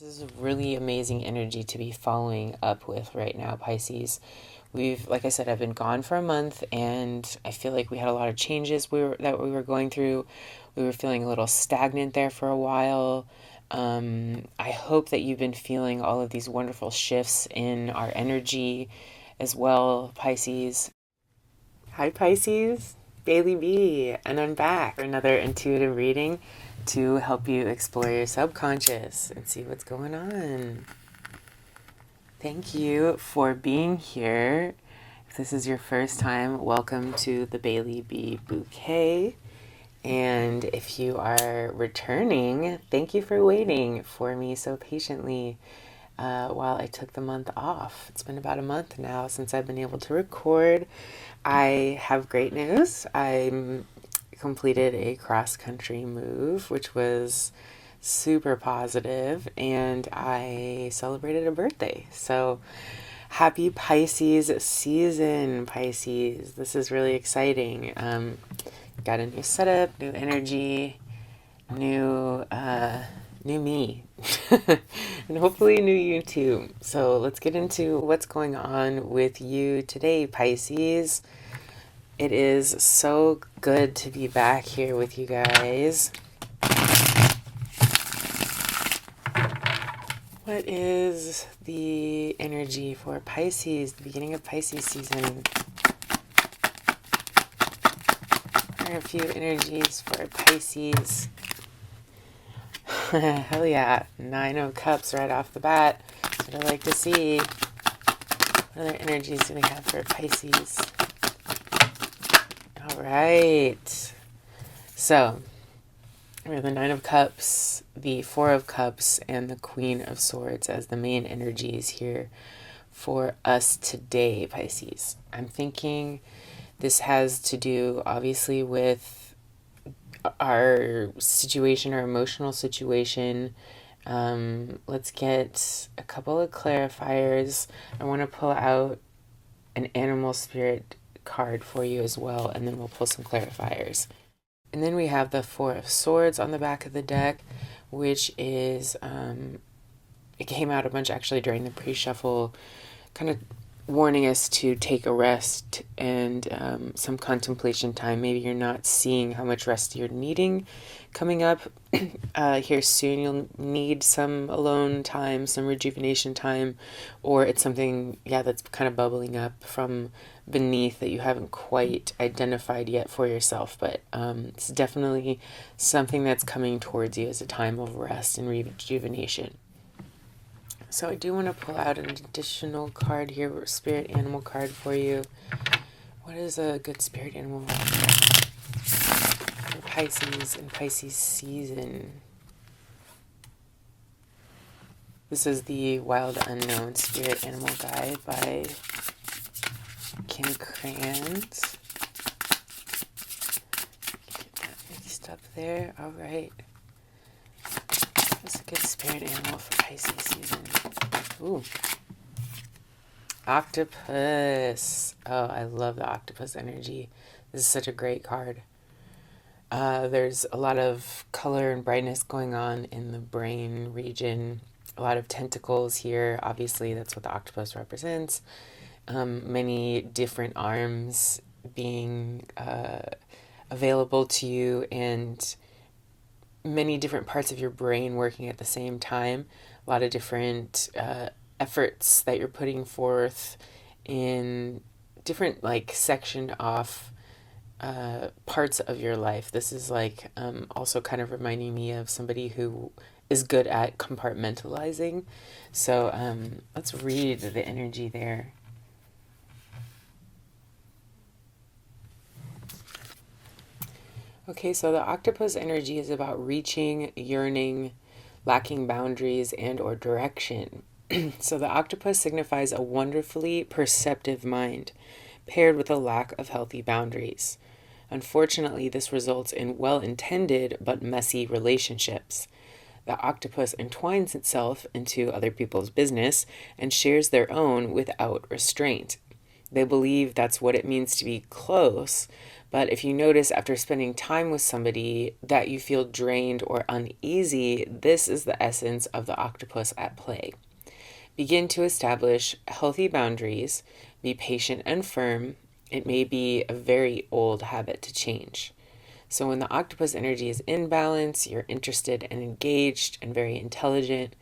This is really amazing energy to be following up with right now, Pisces. Like I said, I've been gone for a month, and I feel like we had a lot of changes that we were going through. We were feeling a little stagnant there for a while. I hope that you've been feeling all of these wonderful shifts in our energy as well, Pisces. Hi, Pisces. Bailey B, and I'm back for another intuitive reading to help you explore your subconscious and see what's going on. Thank you for being here. If this is your first time, welcome to the Bailey B Bouquet. And if you are returning, thank you for waiting for me so patiently while I took the month off. It's been about a month now since I've been able to record. I have great news. I completed a cross-country move, which was super positive, and I celebrated a birthday. So happy Pisces season, Pisces. This is really exciting. Got a new setup, new energy, new me, and hopefully new you too. So let's get into what's going on with you today, Pisces. It is so good to be back here with you guys. What is the energy for Pisces, the beginning of Pisces season? What are a few energies for Pisces? Hell yeah, 9 of Cups right off the bat. That's what I like to see. What other energies do we have for Pisces? All right. So, we have the 9 of Cups, the 4 of Cups, and the Queen of Swords as the main energies here for us today, Pisces. I'm thinking this has to do, obviously, with our situation, our emotional situation. Let's get a couple of clarifiers. I want to pull out an animal spirit card for you as well, and then we'll pull some clarifiers. And then we have the 4 of Swords on the back of the deck, which is, it came out a bunch actually during the pre-shuffle, kind of warning us to take a rest and some contemplation time. Maybe you're not seeing how much rest you're needing coming up here soon. You'll need some alone time, some rejuvenation time, or it's something, that's kind of bubbling up from beneath that you haven't quite identified yet for yourself. But it's definitely something that's coming towards you as a time of rest and rejuvenation. So I do want to pull out an additional card here, spirit animal card for you. What is a good spirit animal for Pisces and Pisces season? This is the Wild Unknown Spirit Animal Guide by Krans. Get that mixed up there. All right. What's a good spirit animal for Pisces season? Ooh. Octopus. Oh, I love the octopus energy. This is such a great card. There's a lot of color and brightness going on in the brain region. A lot of tentacles here. Obviously, that's what the octopus represents. Many different arms being available to you, and many different parts of your brain working at the same time. A lot of different efforts that you're putting forth in different section off parts of your life. This is also kind of reminding me of somebody who is good at compartmentalizing. So let's read the energy there. Okay, so the octopus energy is about reaching, yearning, lacking boundaries, and or direction. So the octopus signifies a wonderfully perceptive mind, paired with a lack of healthy boundaries. Unfortunately, this results in well-intended but messy relationships. The octopus entwines itself into other people's business and shares their own without restraint. They believe that's what it means to be close. But if you notice after spending time with somebody that you feel drained or uneasy, this is the essence of the octopus at play. Begin to establish healthy boundaries, be patient and firm. It may be a very old habit to change. So when the octopus energy is in balance, you're interested and engaged and very intelligent.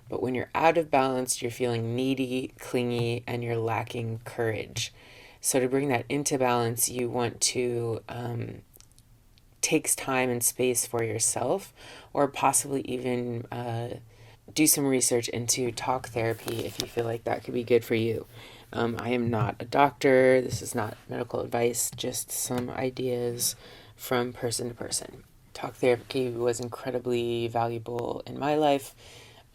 But when you're out of balance, you're feeling needy, clingy, and you're lacking courage. So to bring that into balance, you want to take time and space for yourself, or possibly even do some research into talk therapy if you feel like that could be good for you. I am not a doctor. This is not medical advice, just some ideas from person to person. Talk therapy was incredibly valuable in my life,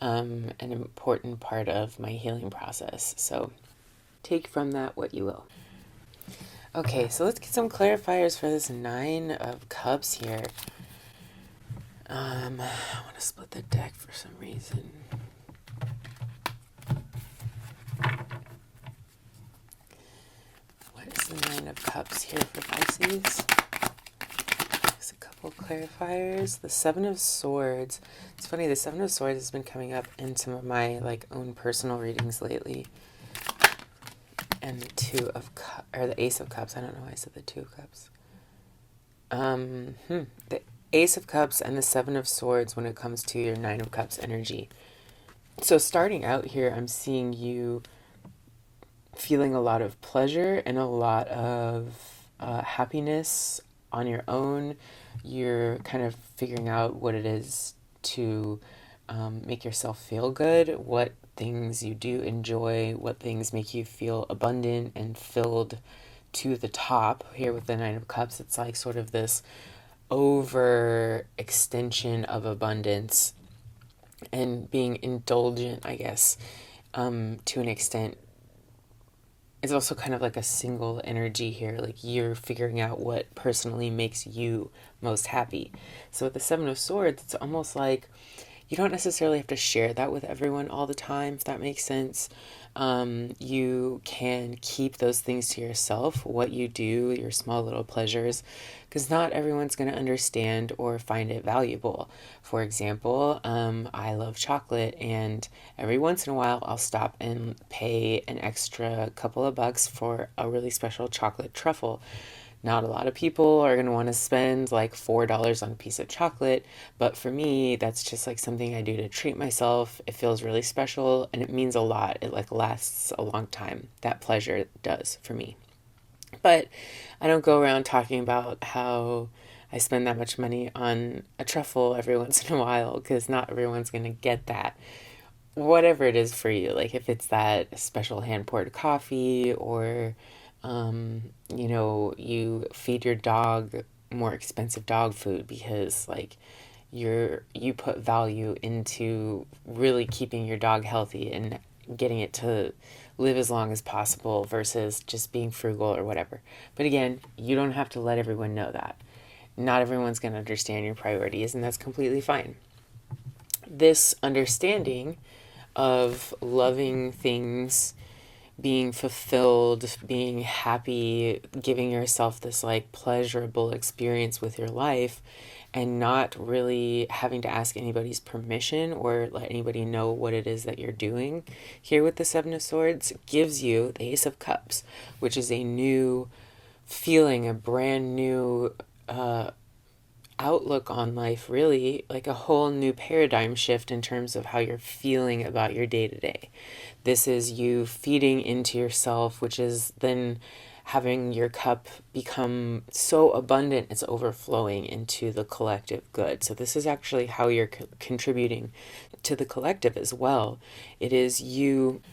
an important part of my healing process. So take from that what you will. Okay, so let's get some clarifiers for this Nine of Cups here. I want to split the deck for some reason. What is the Nine of Cups here for Pisces? There's a couple clarifiers. The Seven of Swords. It's funny, the Seven of Swords has been coming up in some of my own personal readings lately. And the Two of Cups, or the Ace of Cups. I don't know why I said the Two of Cups. The Ace of Cups and the Seven of Swords when it comes to your Nine of Cups energy. So starting out here, I'm seeing you feeling a lot of pleasure and a lot of happiness on your own. You're kind of figuring out what it is to make yourself feel good, what things you do enjoy, what things make you feel abundant and filled to the top. Here with the Nine of Cups, it's like sort of this over extension of abundance and being indulgent, I guess, to an extent. It's also kind of like a single energy here, like you're figuring out what personally makes you most happy. So with the Seven of Swords, it's almost like you don't necessarily have to share that with everyone all the time, if that makes sense. You can keep those things to yourself, what you do, your small little pleasures, because not everyone's going to understand or find it valuable. For example, I love chocolate, and every once in a while I'll stop and pay an extra couple of bucks for a really special chocolate truffle. Not a lot of people are going to want to spend like $4 on a piece of chocolate, but for me, that's just like something I do to treat myself. It feels really special and it means a lot. It like lasts a long time. That pleasure does for me. But I don't go around talking about how I spend that much money on a truffle every once in a while, because not everyone's going to get that. Whatever it is for you, like if it's that special hand poured coffee, or you feed your dog more expensive dog food because like you put value into really keeping your dog healthy and getting it to live as long as possible versus just being frugal or whatever. But again, you don't have to let everyone know that. Not everyone's going to understand your priorities, and that's completely fine. This understanding of loving things, being fulfilled, being happy, giving yourself this like pleasurable experience with your life, and not really having to ask anybody's permission or let anybody know what it is that you're doing. Here with the Seven of Swords gives you the Ace of Cups, which is a new feeling, a brand new outlook on life, really, like a whole new paradigm shift in terms of how you're feeling about your day to day. This is you feeding into yourself, which is then having your cup become so abundant it's overflowing into the collective good. So this is actually how you're contributing to the collective as well. It is you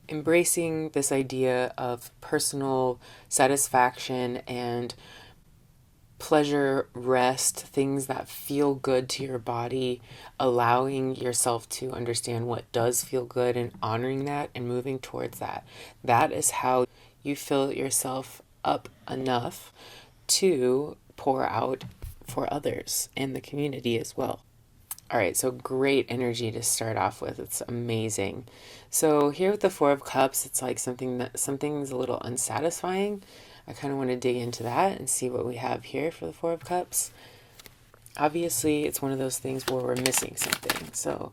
embracing this idea of personal satisfaction and pleasure, rest, things that feel good to your body, allowing yourself to understand what does feel good and honoring that and moving towards that. That is how you fill yourself up enough to pour out for others and the community as well. All right, so great energy to start off with. It's amazing. So here with the Four of Cups, it's like something's a little unsatisfying. I kind of want to dig into that and see what we have here for the Four of Cups. Obviously, it's one of those things where we're missing something. So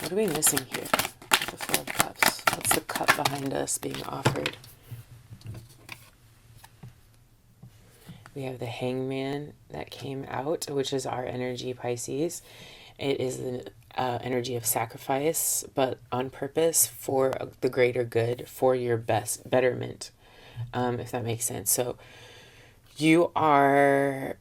what are we missing here with the Four of Cups? What's the cup behind us being offered? We have the Hangman that came out, which is our energy, Pisces. It is the energy of sacrifice, but on purpose for the greater good, for your best betterment, if that makes sense. So you are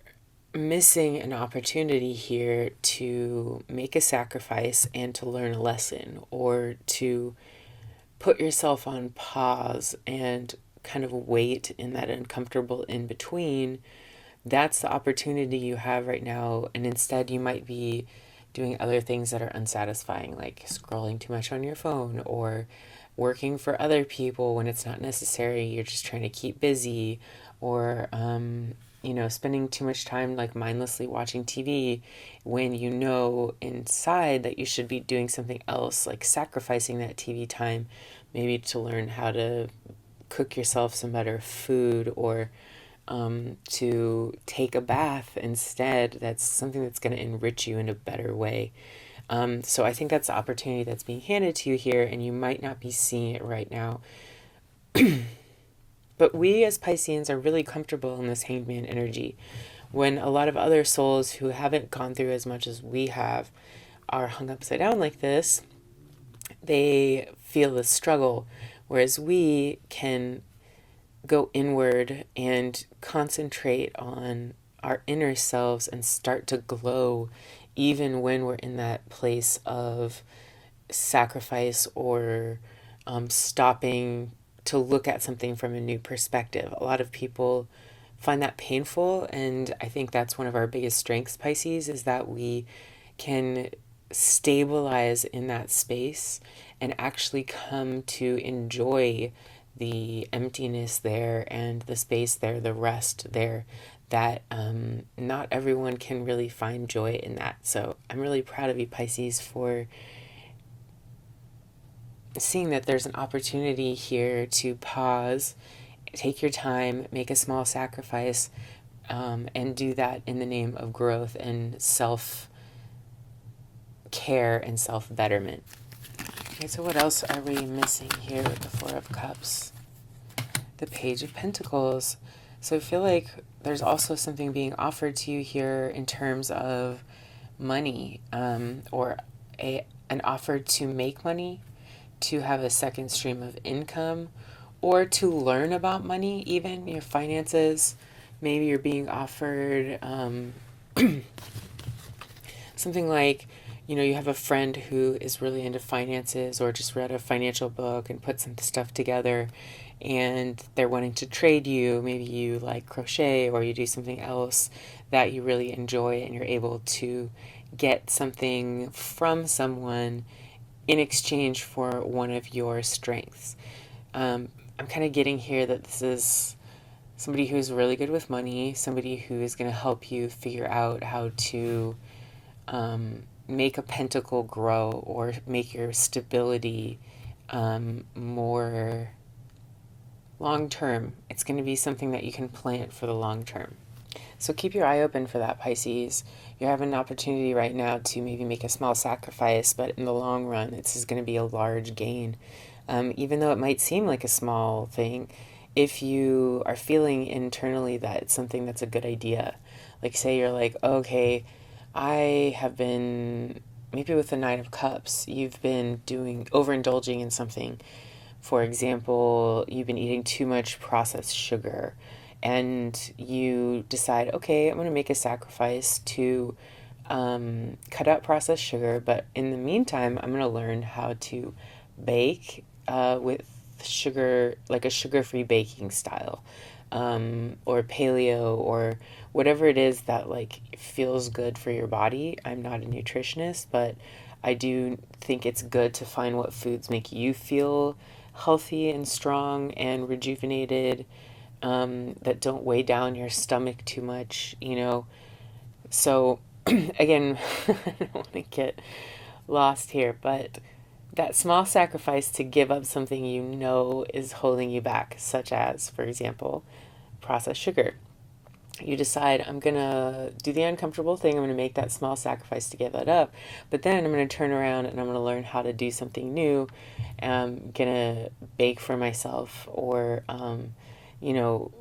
missing an opportunity here to make a sacrifice and to learn a lesson, or to put yourself on pause and kind of wait in that uncomfortable in between. That's the opportunity you have right now, and instead you might be doing other things that are unsatisfying, like scrolling too much on your phone or working for other people when it's not necessary. You're just trying to keep busy, or spending too much time like mindlessly watching TV when you know inside that you should be doing something else, like sacrificing that TV time, maybe to learn how to cook yourself some better food, or to take a bath instead. That's something that's going to enrich you in a better way. So I think that's the opportunity that's being handed to you here, and you might not be seeing it right now. But we as Pisceans are really comfortable in this hangman energy, when a lot of other souls who haven't gone through as much as we have are hung upside down like this. They feel the struggle, whereas we can go inward and concentrate on our inner selves and start to glow even when we're in that place of sacrifice, or stopping to look at something from a new perspective. A lot of people find that painful, and I think that's one of our biggest strengths, Pisces, is that we can stabilize in that space and actually come to enjoy the emptiness there and the space there, the rest there, that not everyone can really find joy in that. So I'm really proud of you, Pisces, for seeing that there's an opportunity here to pause, take your time, make a small sacrifice, and do that in the name of growth and self care and self betterment. Okay, so what else are we missing here with the Four of Cups? The Page of Pentacles. So I feel like there's also something being offered to you here in terms of money, or an offer to make money, to have a second stream of income, or to learn about money, even your finances. Maybe you're being offered something like, you have a friend who is really into finances, or just read a financial book and put some stuff together, and they're wanting to trade you. Maybe you like crochet, or you do something else that you really enjoy, and you're able to get something from someone in exchange for one of your strengths. I'm kind of getting here that this is somebody who's really good with money, somebody who is going to help you figure out how to make a pentacle grow, or make your stability more long term. It's going to be something that you can plant for the long term. So keep your eye open for that, Pisces. You're having an opportunity right now to maybe make a small sacrifice, but in the long run, this is going to be a large gain. Even though it might seem like a small thing, if you are feeling internally that it's something that's a good idea, like say you're like, okay, I have been, maybe with the Nine of Cups, you've been overindulging in something. For example, you've been eating too much processed sugar, and you decide, okay, I'm going to make a sacrifice to cut out processed sugar, but in the meantime, I'm going to learn how to bake with sugar, like a sugar-free baking style, or paleo, or whatever it is that like feels good for your body. I'm not a nutritionist, but I do think it's good to find what foods make you feel healthy and strong and rejuvenated, that don't weigh down your stomach too much. So again, I don't want to get lost here, but that small sacrifice to give up something you know is holding you back, such as, for example, processed sugar. You decide, I'm going to do the uncomfortable thing. I'm going to make that small sacrifice to give that up. But then I'm going to turn around and I'm going to learn how to do something new. I'm going to bake for myself or,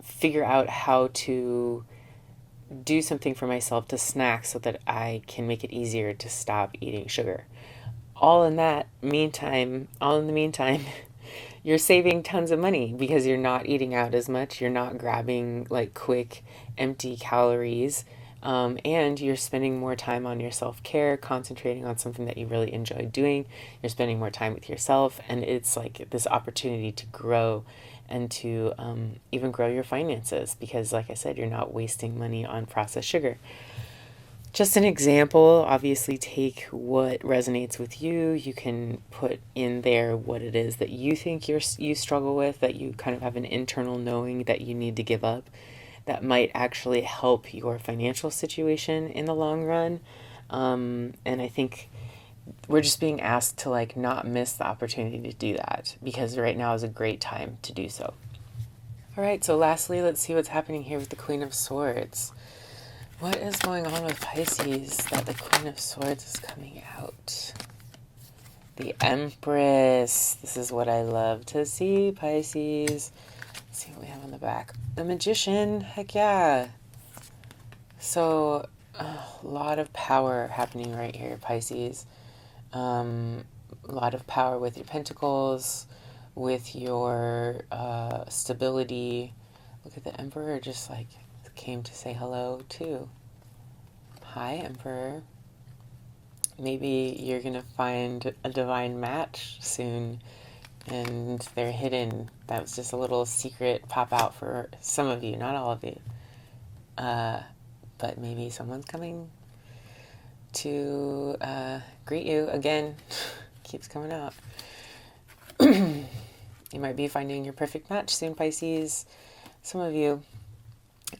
figure out how to do something for myself to snack so that I can make it easier to stop eating sugar. All in the meantime, you're saving tons of money because you're not eating out as much. You're not grabbing like quick, empty calories. And you're spending more time on your self care, concentrating on something that you really enjoy doing. You're spending more time with yourself. And it's like this opportunity to grow and to even grow your finances because, like I said, you're not wasting money on processed sugar. Just an example, obviously take what resonates with you. You can put in there what it is that you think you struggle with, that you kind of have an internal knowing that you need to give up. That might actually help your financial situation in the long run. And I think we're just being asked to like not miss the opportunity to do that because right now is a great time to do so. All right, so lastly, let's see what's happening here with the Queen of Swords. What is going on with Pisces that the Queen of Swords is coming out? The Empress. This is what I love to see, Pisces. Let's see what we have on the back. The Magician. Heck yeah. So, a lot of power happening right here, Pisces. A lot of power with your pentacles, with your stability. Look at the Emperor just like came to say hello too. Hi, Emperor. Maybe you're going to find a divine match soon and they're hidden. That was just a little secret pop out for some of you, not all of you. But maybe someone's coming to greet you again. Keeps coming out. You might be finding your perfect match soon, Pisces. Some of you.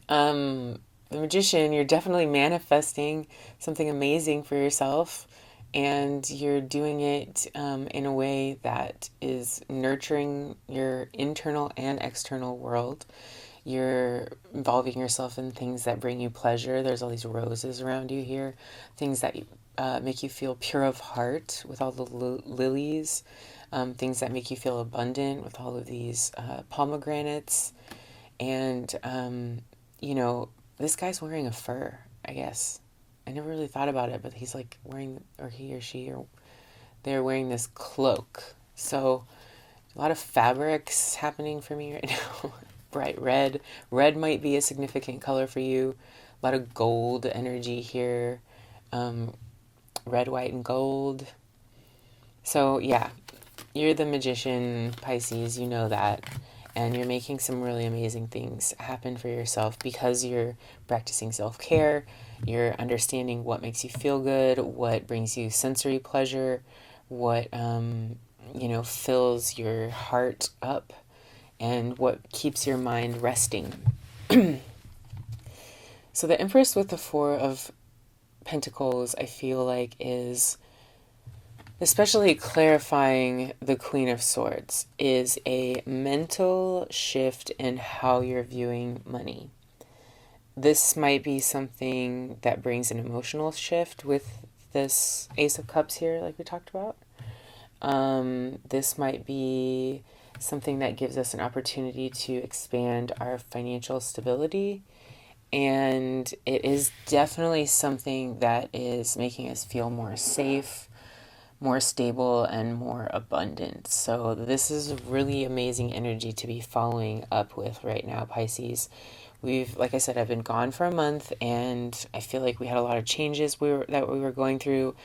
The Magician, you're definitely manifesting something amazing for yourself, and you're doing it in a way that is nurturing your internal and external world. You're involving yourself in things that bring you pleasure. There's all these roses around you here, things that make you feel pure of heart with all the lilies, things that make you feel abundant with all of these pomegranates. And, this guy's wearing a fur, I guess. I never really thought about it, but he's like wearing, or he or she, or they're wearing this cloak. So a lot of fabrics happening for me right now. Bright red. Red might be a significant color for you. A lot of gold energy here. Red, white, and gold. So yeah, you're the Magician, Pisces, you know that. And you're making some really amazing things happen for yourself because you're practicing self-care. You're understanding what makes you feel good, what brings you sensory pleasure, what, fills your heart up, and what keeps your mind resting. So the Empress with the Four of Pentacles, I feel like, is especially clarifying the Queen of Swords, is a mental shift in how you're viewing money. This might be something that brings an emotional shift with this Ace of Cups here, like we talked about. This might be something that gives us an opportunity to expand our financial stability. And it is definitely something that is making us feel more safe, more stable, and more abundant. So this is really amazing energy to be following up with right now, Pisces. Like I said, I've been gone for a month, and I feel like we had a lot of changes that we were going through.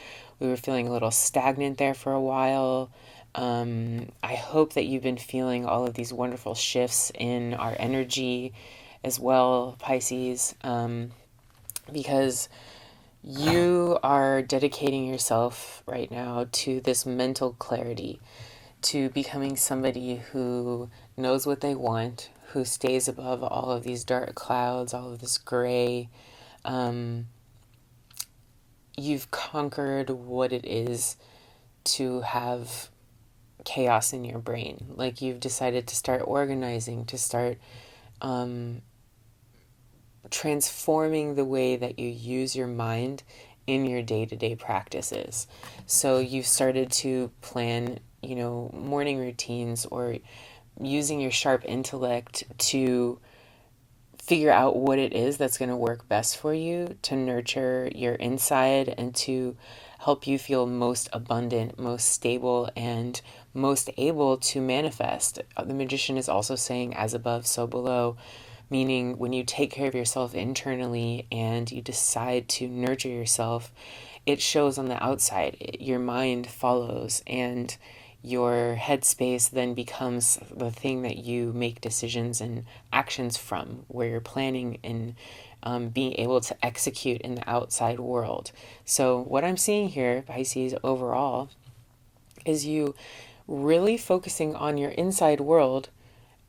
We were feeling a little stagnant there for a while. I hope that you've been feeling all of these wonderful shifts in our energy as well, Pisces, because you are dedicating yourself right now to this mental clarity, to becoming somebody who knows what they want, who stays above all of these dark clouds, all of this gray, you've conquered what it is to have chaos in your brain. Like you've decided to start organizing, to start transforming the way that you use your mind in your day-to-day practices. So you've started to plan, morning routines, or using your sharp intellect to figure out what it is that's going to work best for you to nurture your inside and to help you feel most abundant, most stable, and most able to manifest. The magician is also saying, as above, so below, meaning when you take care of yourself internally and you decide to nurture yourself, it shows on the outside. Your mind follows, and your headspace then becomes the thing that you make decisions and actions from, where you're planning and being able to execute in the outside world. So what I'm seeing here, Pisces, overall, is you really focusing on your inside world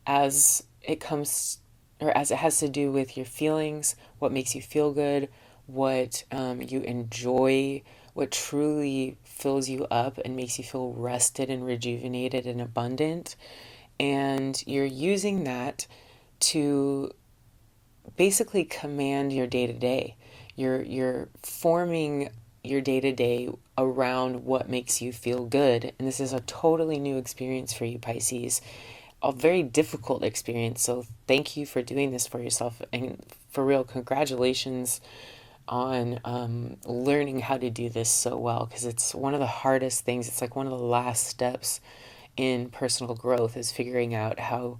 as it comes, or as it has to do with your feelings, what makes you feel good, what you enjoy, what truly fills you up and makes you feel rested and rejuvenated and abundant. And you're using that to basically command your day to day. You're forming your day to day around what makes you feel good. And this is a totally new experience for you, Pisces. A very difficult experience. So thank you for doing this for yourself. And for real, congratulations on learning how to do this so well, because it's one of the hardest things. It's like one of the last steps in personal growth, is figuring out how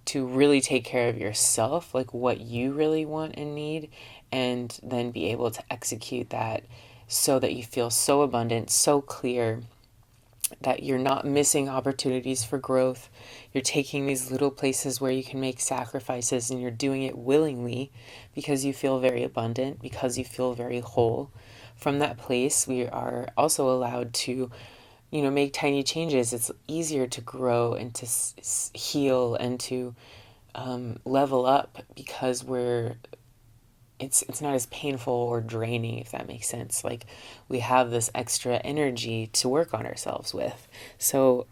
to really take care of yourself, like what you really want and need, and then be able to execute that so that you feel so abundant, so clear, that you're not missing opportunities for growth. You're taking these little places where you can make sacrifices, and you're doing it willingly because you feel very abundant, because you feel very whole. From that place, we are also allowed to, make tiny changes. It's easier to grow and to heal and to level up because it's not as painful or draining, if that makes sense. Like, we have this extra energy to work on ourselves with. So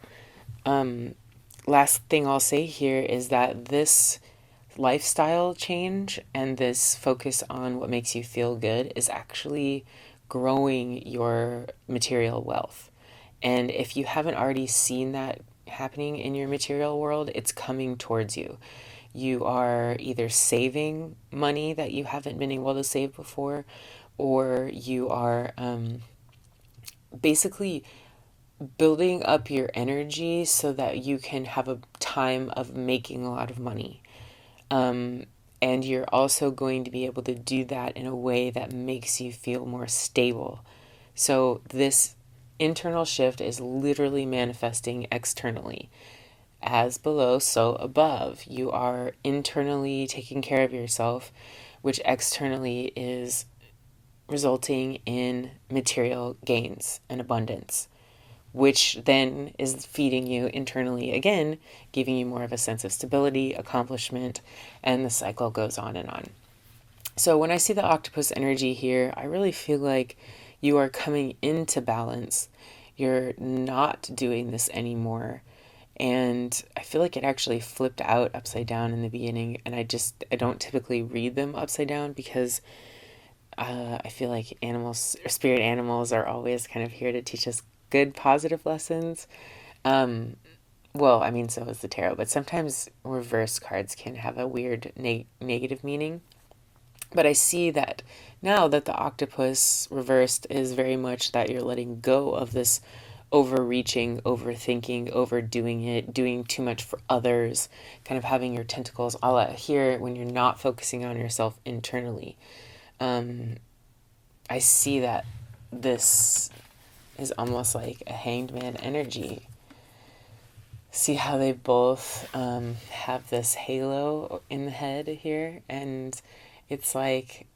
last thing I'll say here is that this lifestyle change and this focus on what makes you feel good is actually growing your material wealth. And if you haven't already seen that happening in your material world, it's coming towards you. You are either saving money that you haven't been able to save before, or you are basically building up your energy so that you can have a time of making a lot of money. And you're also going to be able to do that in a way that makes you feel more stable. So this internal shift is literally manifesting externally. As below, so above. You are internally taking care of yourself, which externally is resulting in material gains and abundance, which then is feeding you internally again, giving you more of a sense of stability, accomplishment, and the cycle goes on and on. So when I see the octopus energy here, I really feel like you are coming into balance. You're not doing this anymore. And I feel like it actually flipped out upside down in the beginning. And I don't typically read them upside down because I feel like spirit animals are always kind of here to teach us good, positive lessons. Well, I mean, so is the tarot, but sometimes reverse cards can have a weird negative meaning. But I see that now that the octopus reversed is very much that you're letting go of this overreaching, overthinking, overdoing it, doing too much for others, kind of having your tentacles all out here when you're not focusing on yourself internally. I see that this is almost like a hanged man energy. See how they both have this halo in the head here, and it's like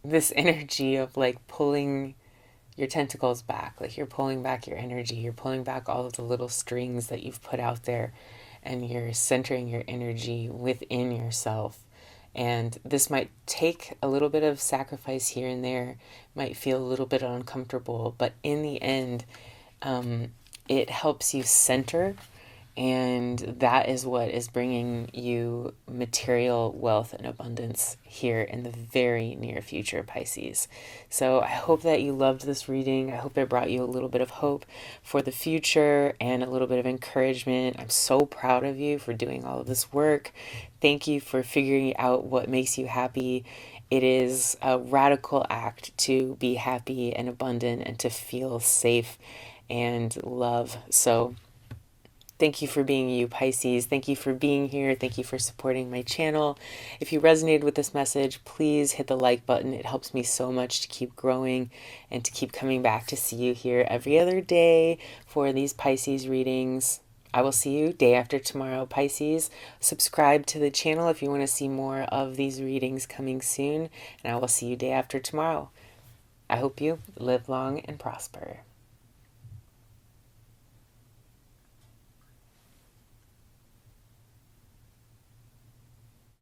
this energy of like pulling your tentacles back, like you're pulling back your energy, you're pulling back all of the little strings that you've put out there, and you're centering your energy within yourself And this might take a little bit of sacrifice here and there, might feel a little bit uncomfortable, but in the end, it helps you center, and that is what is bringing you material wealth and abundance here in the very near future, Pisces. So I hope that you loved this reading. I hope it brought you a little bit of hope for the future and a little bit of encouragement. I'm so proud of you for doing all of this work. Thank you for figuring out what makes you happy. It is a radical act to be happy and abundant and to feel safe and love. So thank you for being you, Pisces. Thank you for being here. Thank you for supporting my channel. If you resonated with this message, please hit the like button. It helps me so much to keep growing and to keep coming back to see you here every other day for these Pisces readings. I will see you day after tomorrow, Pisces. Subscribe to the channel if you want to see more of these readings coming soon, and I will see you day after tomorrow. I hope you live long and prosper.